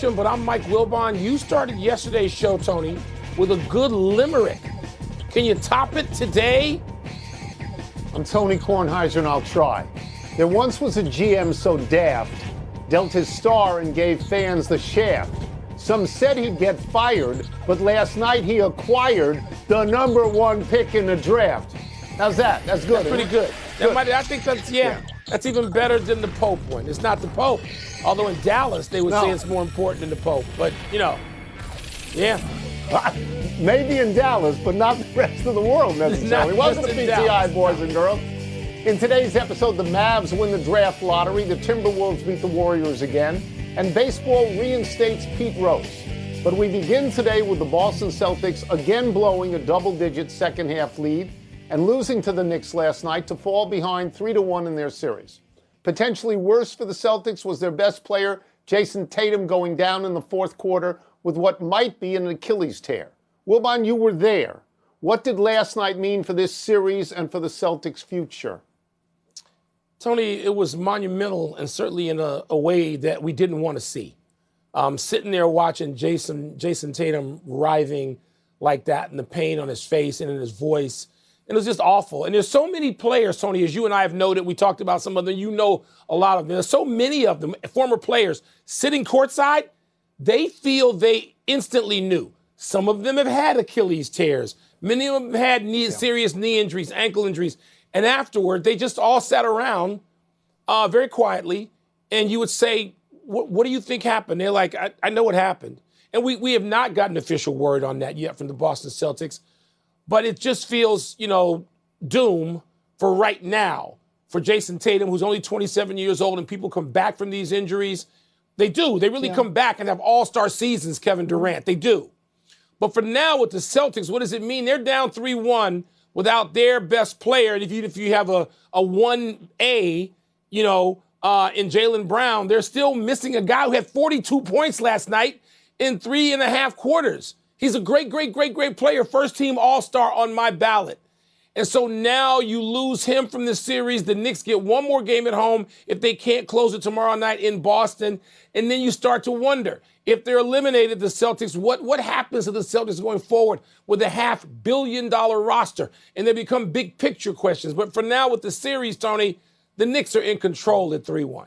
But I'm Mike Wilbon. You started yesterday's show, Tony, with a good limerick. Can you top it today? I'm Tony Kornheiser, and I'll try. There once was a GM so daft, dealt his star and gave fans the shaft. Some said he'd get fired, but last night he acquired the #1 pick in the draft. How's that? That's good. That's pretty good. I think that's, that's even better than the Pope one. It's not the Pope. Although in Dallas, they would say it's more important than the Pope. But, Maybe in Dallas, but not the rest of the world necessarily. It wasn't the PTI, boys and girls. In today's episode, the Mavs win the draft lottery, the Timberwolves beat the Warriors again, and baseball reinstates Pete Rose. But we begin today with the Boston Celtics again blowing a double-digit second-half lead and losing to the Knicks last night to fall behind 3-1 in their series. Potentially worse for the Celtics was their best player, Jason Tatum, going down in the fourth quarter with what might be an Achilles tear. Wilbon, you were there. What did last night mean for this series and for the Celtics' future? Tony, it was monumental and certainly in a way that we didn't want to see. Sitting there watching Jason Tatum writhing like that and the pain on his face and in his voice. And it was just awful. And there's so many players, Tony, as you and I have noted, we talked about some of them, you know a lot of them. There's so many of them, former players, sitting courtside, they feel they instantly knew. Some of them have had Achilles tears. Many of them had serious knee injuries, ankle injuries. And afterward, they just all sat around very quietly, and you would say, what do you think happened? They're like, I know what happened. And we have not gotten official word on that yet from the Boston Celtics. But it just feels, doom for right now for Jason Tatum, who's only 27 years old, and people come back from these injuries. They do. They really come back and have all-star seasons, Kevin Durant. They do. But for now with the Celtics, what does it mean? They're down 3-1 without their best player. And if you have a 1A, in Jaylen Brown, they're still missing a guy who had 42 points last night in 3.5 quarters. He's a great, great, great, great player, first-team All-Star on my ballot. And so now you lose him from this series. The Knicks get one more game at home if they can't close it tomorrow night in Boston. And then you start to wonder, if they're eliminated, the Celtics, what happens to the Celtics going forward with a $500 million roster? And they become big picture questions. But for now with the series, Tony, the Knicks are in control at 3-1.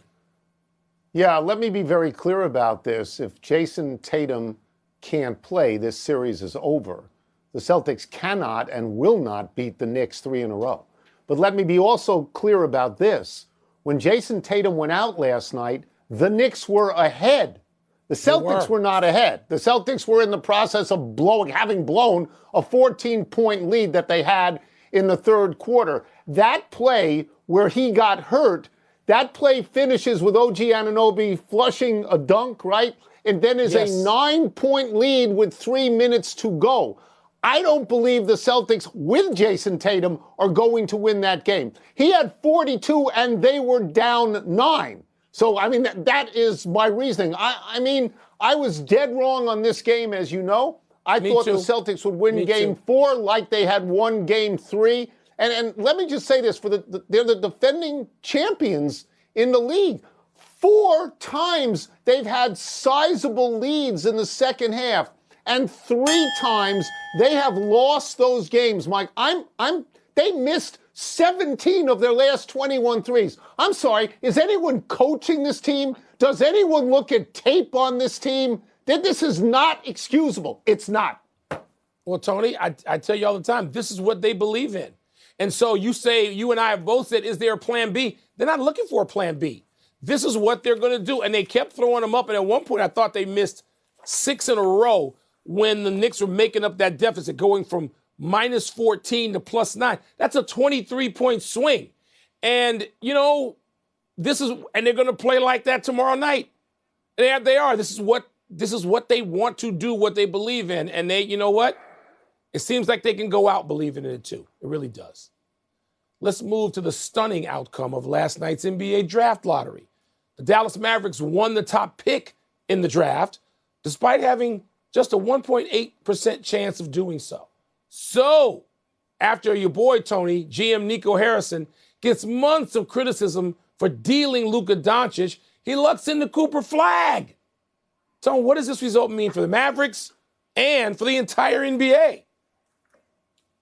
Yeah, let me be very clear about this. If Jason Tatum can't play, this series is over. The Celtics cannot and will not beat the Knicks 3 in a row. But let me be also clear about this. When Jason Tatum went out last night, the Knicks were ahead. The Celtics were not ahead. The Celtics were in the process of having blown a 14-point lead that they had in the third quarter. That play where he got hurt, that play finishes with OG Anunoby flushing a dunk, right? And then is a 9-point lead with 3 minutes to go. I don't believe the Celtics with Jason Tatum are going to win that game. He had 42 and they were down 9. So, that is my reasoning. I was dead wrong on this game, as you know. I thought the Celtics would win game 4 like they had won game 3. And let me just say this, they're the defending champions in the league. 4 times they've had sizable leads in the second half, and 3 times they have lost those games. Mike, they missed 17 of their last 21 threes. I'm sorry, is anyone coaching this team? Does anyone look at tape on this team? This is not excusable. It's not. Well, Tony, I tell you all the time, this is what they believe in. And so you and I have both said, is there a plan B? They're not looking for a plan B. This is what they're going to do. And they kept throwing them up. And at one point, I thought they missed 6 in a row when the Knicks were making up that deficit, going from minus 14 to plus 9. That's a 23-point swing. And, and they're going to play like that tomorrow night. They are. This is what they want to do, what they believe in. And you know what? It seems like they can go out believing in it, too. It really does. Let's move to the stunning outcome of last night's NBA draft lottery. The Dallas Mavericks won the top pick in the draft, despite having just a 1.8% chance of doing so. So, after your boy, Tony, GM Nico Harrison, gets months of criticism for dealing Luka Doncic, he lucks in the Cooper flag. Tone, what does this result mean for the Mavericks and for the entire NBA?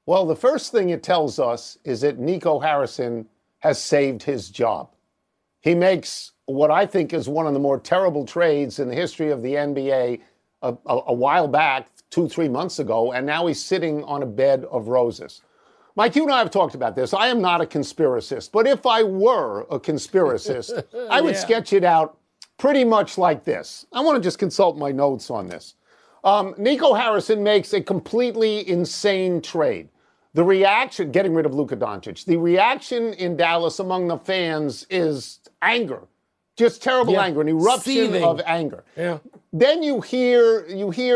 Well, the first thing it tells us is that Nico Harrison has saved his job. He makes what I think is one of the more terrible trades in the history of the NBA a while back, 2-3 months ago, and now he's sitting on a bed of roses. Mike, you and I have talked about this. I am not a conspiracist, but if I were a conspiracist, I would sketch it out pretty much like this. I want to just consult my notes on this. Nico Harrison makes a completely insane trade. The reaction, getting rid of Luka Doncic, the reaction in Dallas among the fans is anger. Just terrible anger, an eruption of anger. Yeah. Then you hear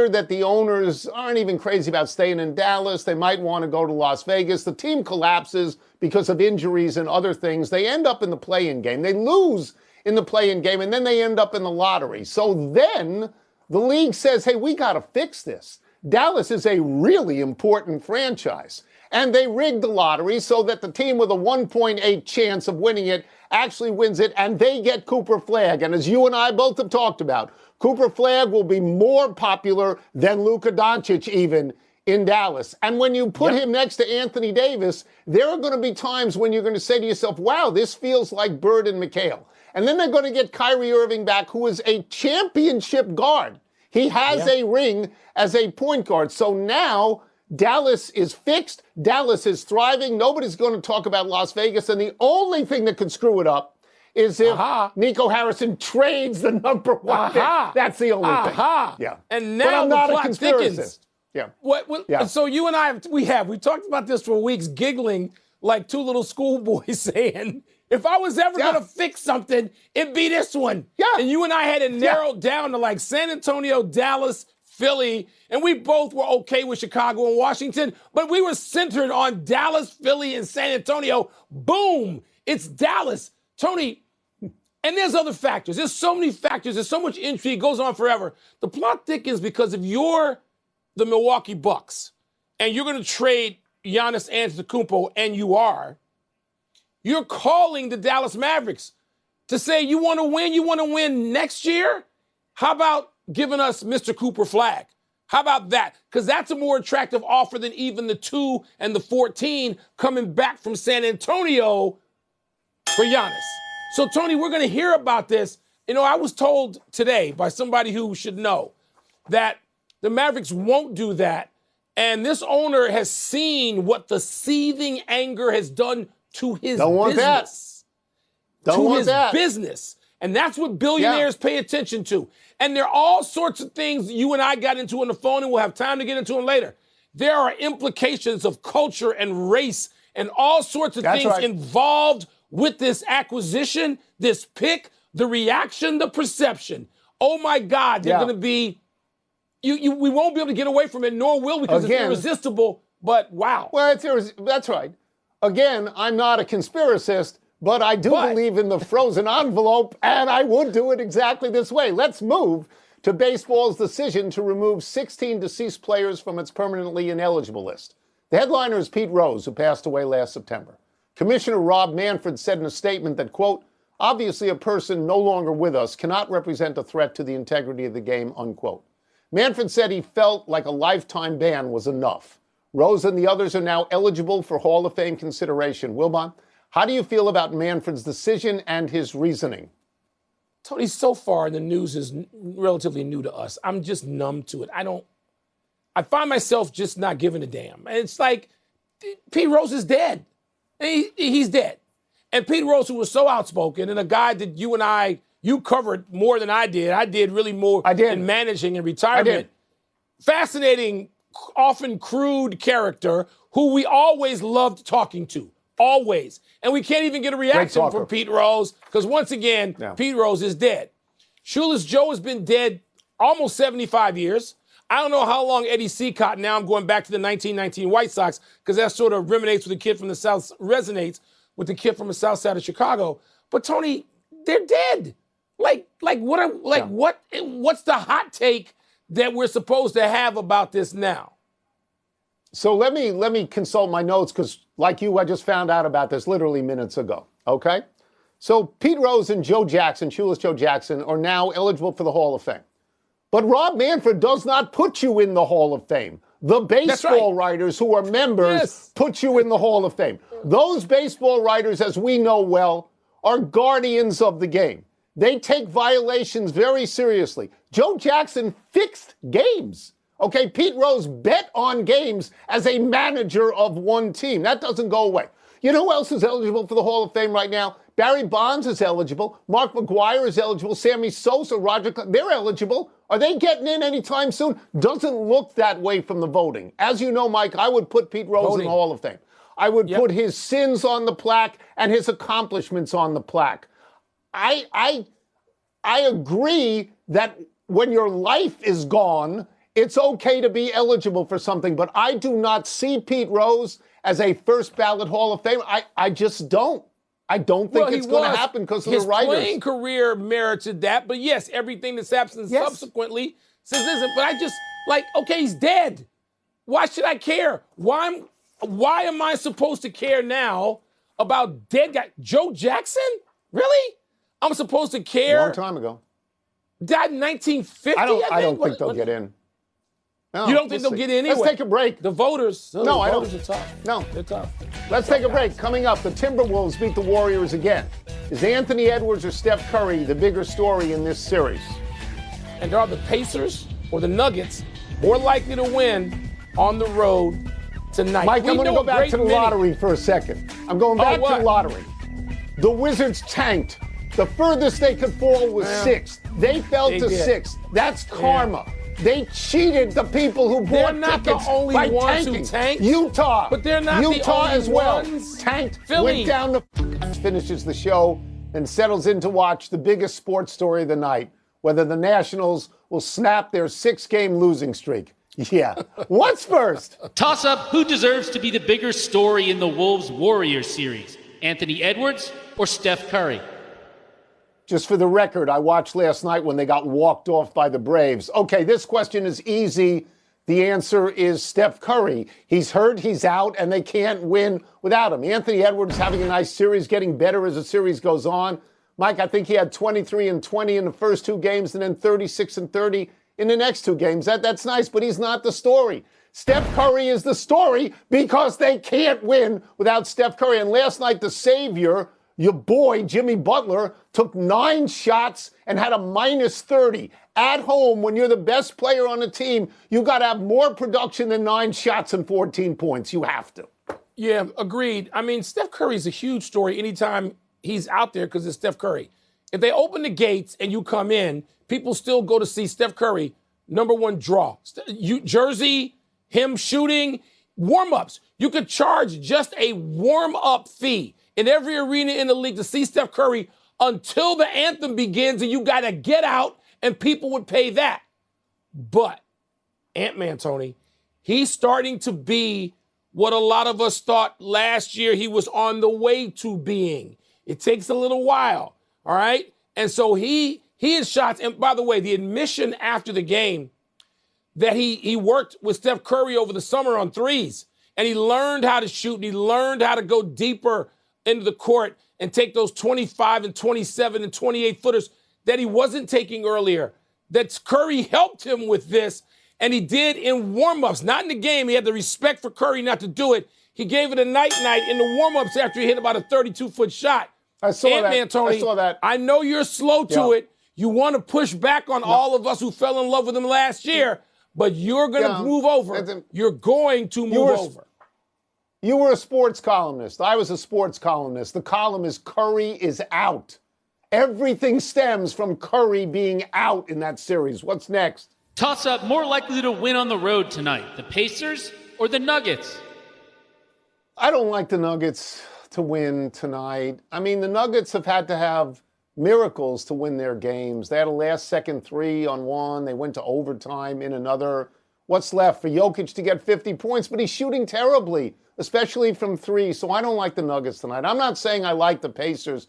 that the owners aren't even crazy about staying in Dallas. They might want to go to Las Vegas. The team collapses because of injuries and other things. They end up in the play-in game. They lose in the play-in game, and then they end up in the lottery. So then the league says, hey, we got to fix this. Dallas is a really important franchise. And they rigged the lottery so that the team with a 1.8 chance of winning it actually wins it, and they get Cooper Flagg. And as you and I both have talked about, Cooper Flagg will be more popular than Luka Doncic even in Dallas. And when you put him next to Anthony Davis, there are going to be times when you're going to say to yourself, wow, this feels like Bird and McHale. And then they're going to get Kyrie Irving back, who is a championship guard. He has a ring as a point guard. So now Dallas is fixed. Dallas is thriving. Nobody's going to talk about Las Vegas. And the only thing that could screw it up is if Nico Harrison trades the number one pick. That's the only thing. Yeah. And now but I'm the not plot a conspiracist. Yeah. So you and I, we've talked about this for weeks, giggling like two little schoolboys saying, if I was ever going to fix something, it'd be this one. Yeah. And you and I had it narrowed down to like San Antonio, Dallas, Philly, and we both were okay with Chicago and Washington, but we were centered on Dallas, Philly, and San Antonio. Boom! It's Dallas. Tony, and there's other factors. There's so many factors. There's so much intrigue. It goes on forever. The plot thickens because if you're the Milwaukee Bucks and you're going to trade Giannis Antetokounmpo, and you're calling the Dallas Mavericks to say you want to win next year? How about giving us Mr. Cooper Flagg? How about that? Because that's a more attractive offer than even the 2 and the 14 coming back from San Antonio for Giannis. So, Tony, we're going to hear about this. You know, I was told today by somebody who should know that the Mavericks won't do that. And this owner has seen what the seething anger has done to his business. Don't want that. Business. And that's what billionaires pay attention to. And there are all sorts of things you and I got into on the phone, and we'll have time to get into them later. There are implications of culture and race and all sorts of things involved with this acquisition, this pick, the reaction, the perception. Oh, my God, they're going to be we won't be able to get away from it, nor will we, because it's irresistible. But wow. Well, that's right. Again, I'm not a conspiracist, but I do believe in the frozen envelope, and I would do it exactly this way. Let's move to baseball's decision to remove 16 deceased players from its permanently ineligible list. The headliner is Pete Rose, who passed away last September. Commissioner Rob Manfred said in a statement that, quote, obviously a person no longer with us cannot represent a threat to the integrity of the game, unquote. Manfred said he felt like a lifetime ban was enough. Rose and the others are now eligible for Hall of Fame consideration. Wilbon, how do you feel about Manfred's decision and his reasoning? Tony, so far the news is relatively new to us. I'm just numb to it. I find myself just not giving a damn. It's like Pete Rose is dead. He's dead. And Pete Rose, who was so outspoken, and a guy that you covered more than I did. I did really more in managing and retirement. Fascinating, often crude character who we always loved talking to. Always. And we can't even get a reaction from Pete Rose because, once again, Pete Rose is dead. Shoeless Joe has been dead almost 75 years. I don't know how long Eddie Seacott, now I'm going back to the 1919 White Sox because that sort of resonates with the kid from the South side of Chicago. But, Tony, they're dead. What's the hot take that we're supposed to have about this now? So let me consult my notes because, like you, I just found out about this literally minutes ago, okay? So Pete Rose and Joe Jackson, Shoeless Joe Jackson, are now eligible for the Hall of Fame. But Rob Manfred does not put you in the Hall of Fame. The baseball writers who are members put you in the Hall of Fame. Those baseball writers, as we know well, are guardians of the game. They take violations very seriously. Joe Jackson fixed games. Okay, Pete Rose bet on games as a manager of one team. That doesn't go away. You know who else is eligible for the Hall of Fame right now? Barry Bonds is eligible. Mark McGwire is eligible. Sammy Sosa, Roger Clemens, they're eligible. Are they getting in anytime soon? Doesn't look that way from the voting. As you know, Mike, I would put Pete Rose in the Hall of Fame. I would put his sins on the plaque and his accomplishments on the plaque. I agree that when your life is gone, it's okay to be eligible for something, but I do not see Pete Rose as a first ballot Hall of Fame. I just don't. I don't think it's going to happen because of the writers. His playing career merited that, but yes, everything that's happened subsequently says isn't. But I just, okay, he's dead. Why should I care? Why am I supposed to care now about dead guy? Joe Jackson? Really? I'm supposed to care? A long time ago. Died in 1950, I don't think they'll get in. No, you don't think they'll get in anyway? Let's take a break. The voters. No, I don't. The voters are tough. No. They're tough. Let's take a break. Coming up, the Timberwolves beat the Warriors again. Is Anthony Edwards or Steph Curry the bigger story in this series? And are the Pacers or the Nuggets more likely to win on the road tonight? Mike, I'm going to go back to the lottery for a second. I'm going back to the lottery. The Wizards tanked. The furthest they could fall was sixth. They fell to sixth. That's karma. They cheated the people who bought tickets by tanking. They're not the only ones who tanked. Utah. But they're not Utah the only as well. ones. Tanked, Philly. went down the... Finishes the show and settles in to watch the biggest sports story of the night, whether the Nationals will snap their 6-game losing streak. Yeah. What's first? Toss up who deserves to be the bigger story in the Wolves-Warriors series, Anthony Edwards or Steph Curry? Just for the record, I watched last night when they got walked off by the Braves. Okay, this question is easy. The answer is Steph Curry. He's hurt, he's out, and they can't win without him. Anthony Edwards having a nice series, getting better as the series goes on. Mike, I think he had 23 and 20 in the first 2 games and then 36 and 30 in the next 2 games. That's nice, but he's not the story. Steph Curry is the story because they can't win without Steph Curry. And last night, the savior, your boy, Jimmy Butler, took 9 shots and had a minus 30. At home, when you're the best player on the team, you got to have more production than 9 shots and 14 points. You have to. Yeah, agreed. I mean, Steph Curry's a huge story anytime he's out there because it's Steph Curry. If they open the gates and you come in, people still go to see Steph Curry, number 1 draw. Jersey, him shooting, warm-ups. You could charge just a warm-up fee in every arena in the league to see Steph Curry until the anthem begins, and you got to get out, and people would pay that. But Ant-Man, Tony, he's starting to be what a lot of us thought last year he was on the way to being. It takes a little while, all right? And so he is shots. And by the way, the admission after the game that he worked with Steph Curry over the summer on threes, and he learned how to shoot, and he learned how to go deeper into the court and take those 25 and 27 and 28 footers that he wasn't taking earlier. That Curry helped him with this, and he did in warm-ups, not in the game. He had the respect for Curry not to do it. He gave it a night-night in the warm-ups after he hit about a 32-foot shot. I saw Ant-Man, that. Tony, I saw that. I know you're slow to it. You want to push back on all of us who fell in love with him last year, but you're going to move over. You're going to move over. You were a sports columnist. I was a sports columnist. The column is Curry is out. Everything stems from Curry being out in that series. What's next? Toss up more likely to win on the road tonight, the Pacers or the Nuggets? I don't like the Nuggets to win tonight. I mean, the Nuggets have had to have miracles to win their games. They had a last-second 3 on one. They went to overtime in another. What's left for Jokic to get 50 points? But he's shooting terribly, especially from 3. So I don't like the Nuggets tonight. I'm not saying I like the Pacers,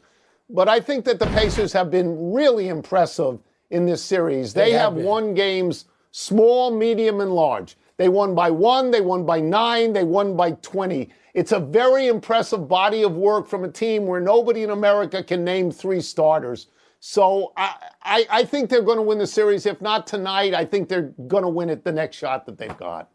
but I think that the Pacers have been really impressive in this series. They have won games small, medium, and large. They won by 1, they won by 9, they won by 20. It's a very impressive body of work from a team where nobody in America can name 3 starters. So I think they're going to win the series. If not tonight, I think they're going to win it the next shot that they've got.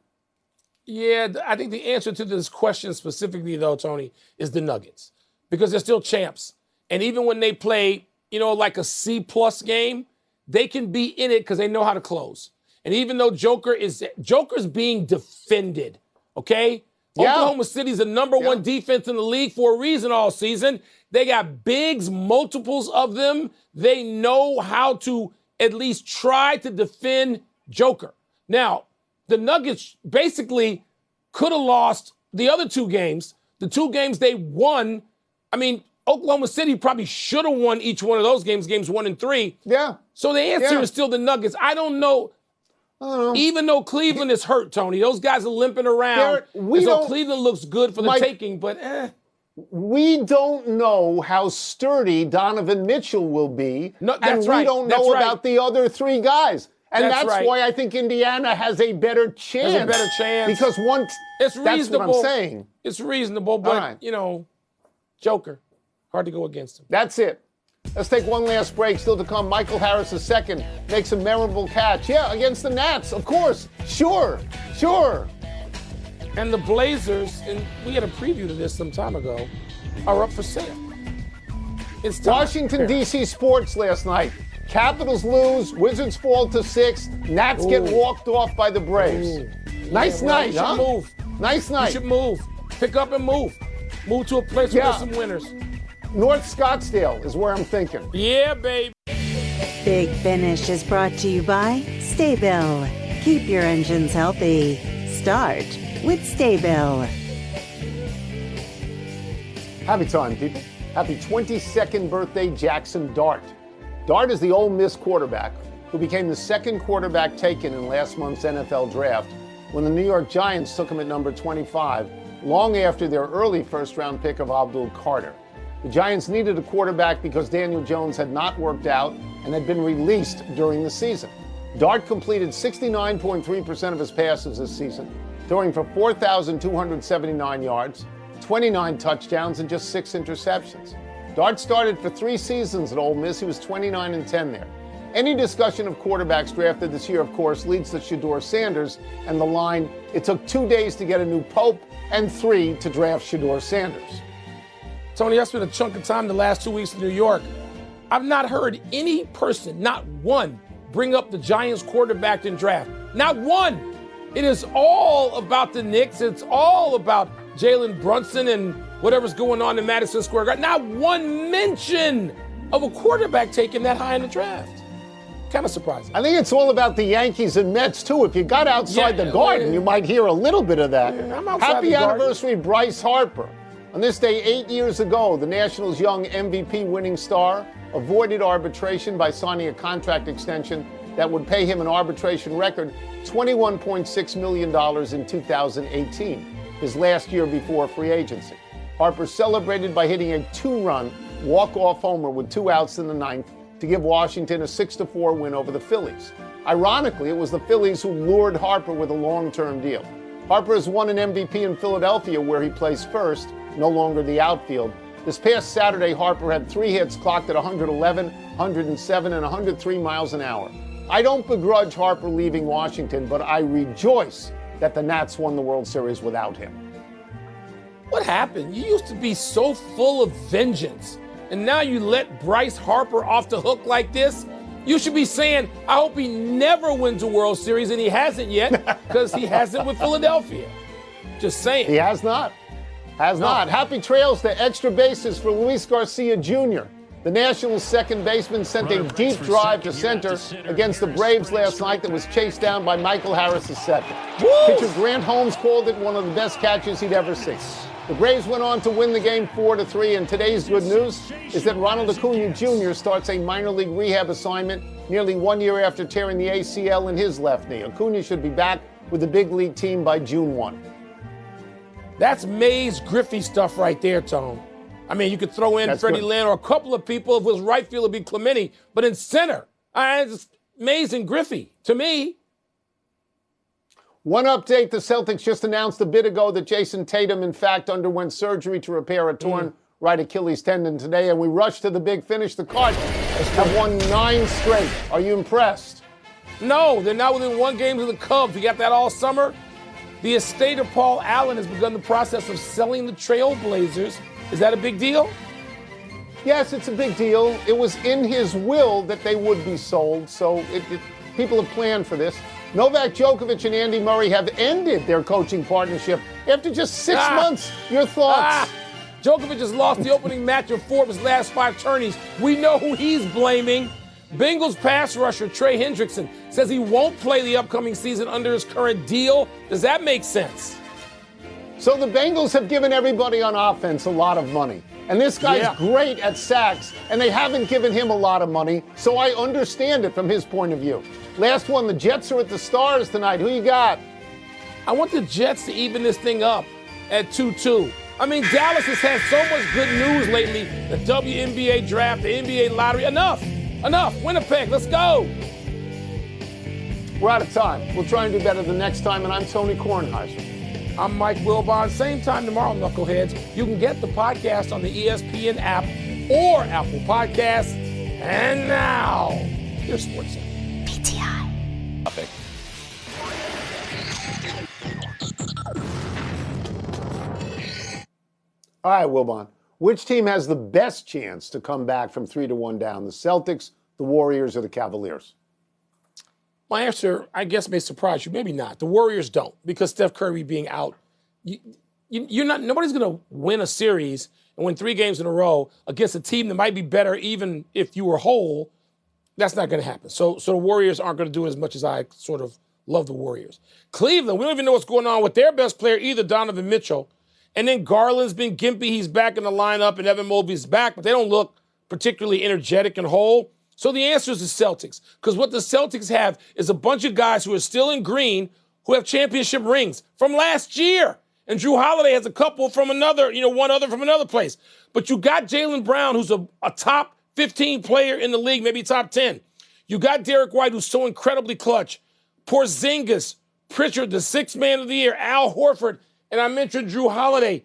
Yeah, I think the answer to this question specifically, though, Tony, is the Nuggets. Because they're still champs. And even when they play, like a C-plus game, they can be in it because they know how to close. And even though Joker's being defended, okay? Yeah. Oklahoma City's the number one defense in the league for a reason all season. They got bigs, multiples of them. They know how to at least try to defend Joker. Now, the Nuggets basically could have lost the other two games. The two games they won, Oklahoma City probably should have won each one of those games 1 and 3. Yeah. So the answer is still the Nuggets. I don't know. Even though Cleveland is hurt, Tony, those guys are limping around. So Cleveland looks good for the taking, but we don't know how sturdy Donovan Mitchell will be. No, that's right. We don't know about the other three guys. And that's why I think Indiana has a better chance. Has a better chance. Because it's reasonable. That's what I'm saying. It's reasonable, but, Joker, hard to go against him. That's it. Let's take one last break. Still to come, Michael Harris II makes a memorable catch. Yeah, against the Nats, of course. Sure. And the Blazers, and we had a preview to this some time ago, are up for sale. It's time. Washington, D.C. sports last night. Capitals lose, Wizards fall to 6, Nats get walked off by the Braves. Nice night, huh? Move. Nice night. You should move. Pick up and move. Move to a place where there's some winners. North Scottsdale is where I'm thinking. Yeah, baby. Big Finish is brought to you by Staybill. Keep your engines healthy. Start with Staybill. Happy time, people. Happy 22nd birthday, Jackson Dart. Dart is the Ole Miss quarterback who became the second quarterback taken in last month's NFL draft when the New York Giants took him at number 25, long after their early first-round pick of Abdul Carter. The Giants needed a quarterback because Daniel Jones had not worked out and had been released during the season. Dart completed 69.3% of his passes this season, throwing for 4,279 yards, 29 touchdowns, and just 6 interceptions. Dart started for 3 seasons at Ole Miss. He was 29-10 there. Any discussion of quarterbacks drafted this year, of course, leads to Shedeur Sanders and the line, it took 2 days to get a new pope and 3 to draft Shedeur Sanders. Tony, I spent a chunk of time the last 2 weeks in New York. I've not heard any person, not one, bring up the Giants quarterback in draft. Not one. It is all about the Knicks. It's all about Jalen Brunson and whatever's going on in Madison Square Garden. Not one mention of a quarterback taken that high in the draft. Kind of surprising. I think it's all about the Yankees and Mets, too. If you got outside the garden, you might hear a little bit of that. Happy anniversary, Bryce Harper. On this day 8 years ago, the Nationals' young MVP-winning star avoided arbitration by signing a contract extension that would pay him an arbitration record $21.6 million in 2018, his last year before free agency. Harper celebrated by hitting a 2-run walk-off homer with 2 outs in the 9th to give Washington a 6-4 win over the Phillies. Ironically, it was the Phillies who lured Harper with a long-term deal. Harper has won an MVP in Philadelphia, where he plays first, no longer the outfield. This past Saturday, Harper had 3 hits clocked at 111, 107, and 103 miles an hour. I don't begrudge Harper leaving Washington, but I rejoice that the Nats won the World Series without him. What happened? You used to be so full of vengeance, and now you let Bryce Harper off the hook like this? You should be saying, I hope he never wins a World Series, and he hasn't yet, because he hasn't with Philadelphia. Just saying. He has not. Has not. Happy trails to extra bases for Luis Garcia Jr. The Nationals' second baseman sent a deep drive to center against the Braves last night that was chased down by Michael Harris II. Pitcher Grant Holmes called it one of the best catches he'd ever seen. The Braves went on to win the game 4-3, and today's good news is that Ronald Acuna Jr. starts a minor league rehab assignment nearly 1 year after tearing the ACL in his left knee. Acuna should be back with the big league team by June 1. That's Mays Griffey stuff right there, Tone. I mean, you could throw in Freddie Lynn or a couple of people. If it was right field, it'd be Clemente. But in center, it's Mays and Griffey, to me. One update, the Celtics just announced a bit ago that Jason Tatum, in fact, underwent surgery to repair a torn right Achilles tendon today, and we rushed to the Big Finish. The card have won 9 straight. Are you impressed? No, they're now within 1 game of the Cubs. We got that all summer. The estate of Paul Allen has begun the process of selling the Trailblazers. Is that a big deal? Yes, it's a big deal. It was in his will that they would be sold, so people have planned for this. Novak Djokovic and Andy Murray have ended their coaching partnership after just 6 months. Your thoughts? Djokovic has lost the opening match of 4 of his last 5 tourneys. We know who he's blaming. Bengals pass rusher Trey Hendrickson says he won't play the upcoming season under his current deal. Does that make sense? So the Bengals have given everybody on offense a lot of money. And this guy's great at sacks, and they haven't given him a lot of money, so I understand it from his point of view. Last one, the Jets are at the Stars tonight. Who you got? I want the Jets to even this thing up at 2-2. I mean, Dallas has had so much good news lately. The WNBA draft, the NBA lottery. Enough. Winnipeg, let's go. We're out of time. We'll try and do better the next time, and I'm Tony Kornheiser. I'm Mike Wilbon. Same time tomorrow, Knuckleheads. You can get the podcast on the ESPN app or Apple Podcasts. And now, here's Sports Center. PTI. All right, Wilbon. Which team has the best chance to come back from 3-1 down? The Celtics, the Warriors, or the Cavaliers? My answer, I guess, may surprise you. Maybe not. The Warriors don't, because Steph Curry being out. You're not. Nobody's going to win a series and win 3 games in a row against a team that might be better, even if you were whole. That's not going to happen. So the Warriors aren't going to do it as much as I sort of love the Warriors. Cleveland, we don't even know what's going on with their best player either, Donovan Mitchell. And then Garland's been gimpy. He's back in the lineup, and Evan Mobley's back, but they don't look particularly energetic and whole. So the answer is the Celtics, because what the Celtics have is a bunch of guys who are still in green who have championship rings from last year. And Drew Holiday has a couple from another, one other from another place. But you got Jaylen Brown, who's a top 15 player in the league, maybe top 10. You got Derek White, who's so incredibly clutch. Porzingis, Pritchard, the 6th man of the year, Al Horford, and I mentioned Drew Holiday.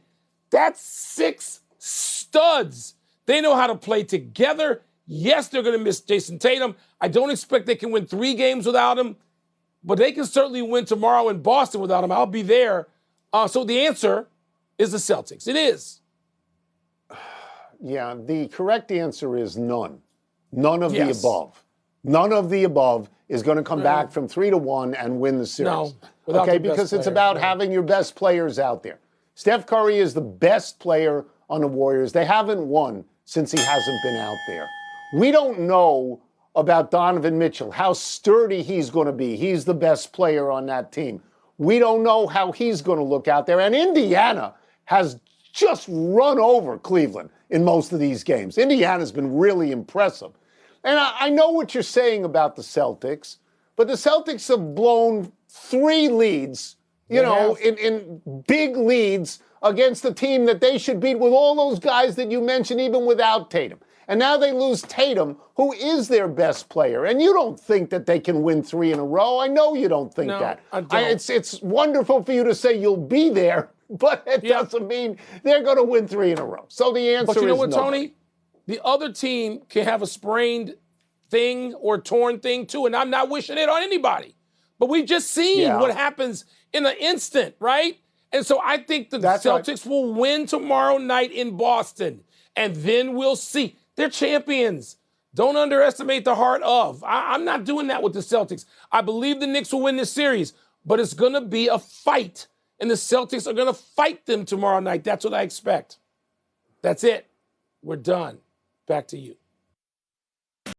That's 6 studs. They know how to play together. Yes, they're going to miss Jason Tatum. I don't expect they can win 3 games without him, but they can certainly win tomorrow in Boston without him. I'll be there. So the answer is the Celtics. It is. Yeah, the correct answer is none. None of the above. None of the above is going to come back from 3-1 and win the series. No, okay, because it's about having your best players out there. Steph Curry is the best player on the Warriors. They haven't won since he hasn't been out there. We don't know about Donovan Mitchell, how sturdy he's going to be. He's the best player on that team. We don't know how he's going to look out there. And Indiana has just run over Cleveland in most of these games. Indiana's been really impressive. And I know what you're saying about the Celtics, but the Celtics have blown 3 leads, in big leads against a team that they should beat with all those guys that you mentioned, even without Tatum. And now they lose Tatum, who is their best player. And you don't think that they can win 3 in a row. I know you don't think that. I don't. It's wonderful for you to say you'll be there, but it doesn't mean they're going to win 3 in a row. So the answer is no. But you know what, Tony? The other team can have a sprained thing or torn thing too, and I'm not wishing it on anybody. But we've just seen what happens in an instant, right? And so I think the Celtics will win tomorrow night in Boston, and then we'll see. They're champions. Don't underestimate the heart of. I'm not doing that with the Celtics. I believe the Knicks will win this series, but it's going to be a fight, and the Celtics are going to fight them tomorrow night. That's what I expect. That's it. We're done. Back to you.